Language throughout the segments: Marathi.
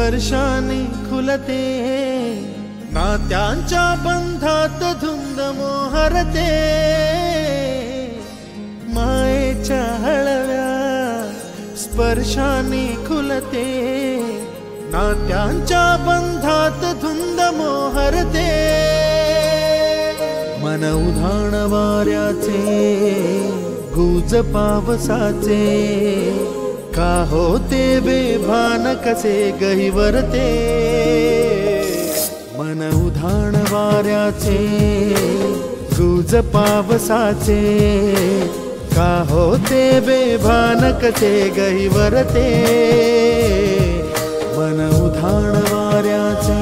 स्पर्शाने खुलते, नात्यांच्या बंधात धुंद मोहरते, मायेच्या हळव्या स्पर्शाने खुलते, नात्यांच्या बंधात धुंद मोहरते, मन उधाण वाऱ्याचे गुज पावसाचे, का होते बेभान कसे गहिवरते, मन उधाण वाऱ्याचे गुज पावसाचे, का होते बेभान कसे गहिवरते, मन उधाण वाऱ्याचे।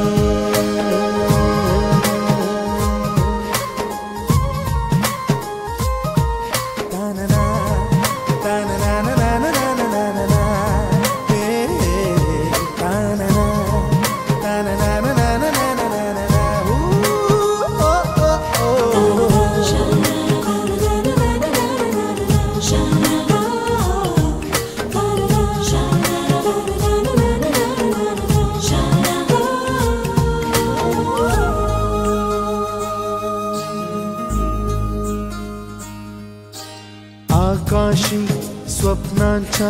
आकाशी स्वप्नांच्या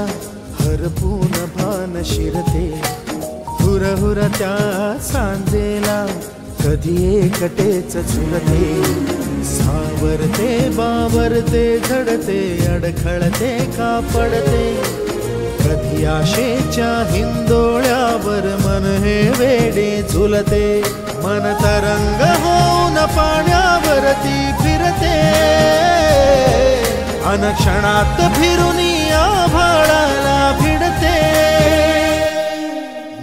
हरपून भान शिरते, हुरहुर त्या सांजेला कधी एकटेच झुलते, सावरते बावरते झडते, अडखळते का पडते, कधी आशेच्या हिंदोळ्यावर मन हे वेडे झुलते, मन तरंग होऊन पाण्यावरती फिरते, अनक्षणात फिरुनी आभाळाला भिडते,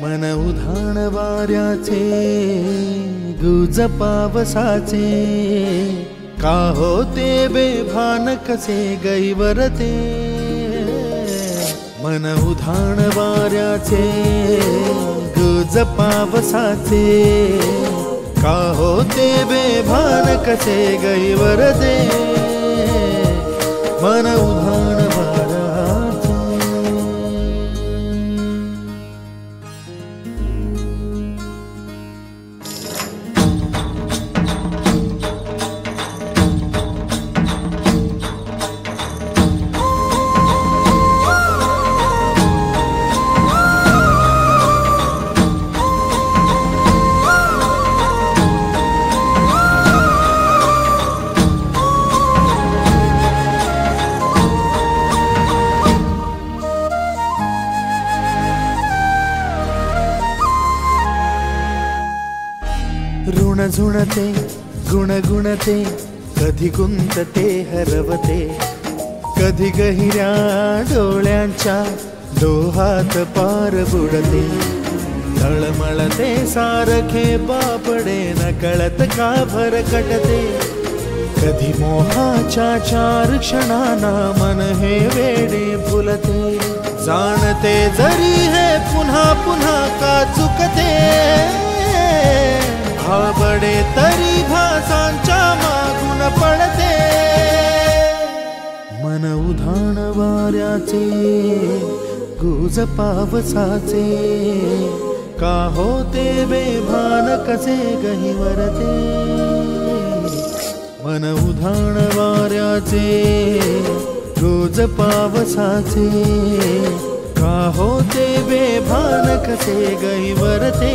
मन उधाण वाऱ्याचे गुज पावसाचे, का होते बेभान कसे गहिवरते, मन उधाण वाऱ्याचे गुज पावसाचे, का होते बेभान कसे गहिवरते, मन उधाण वाऱ्याचे। ऋण झुणते गुणगुणते, कधी गुंतते हरवते, कधी गहिऱ्या डोळ्यांच्या डोहात पार बुडते, तळमळते सारखे बापडे नकळत का भरकटते, कधी मोहाच्या चार क्षणांना मन हे वेडे फुलते, जाणते जरी हे पुन्हा पुन्हा का चुकते, भाबडे तरी भासांच्या मागून पडते, मन उधाण वाऱ्याचे गुज पावसाचे, का होते बेभान कसे गहिवरते, मन उधाण वाऱ्याचे गुज पावसाचे, का होते बेभान कसे गहिवरते।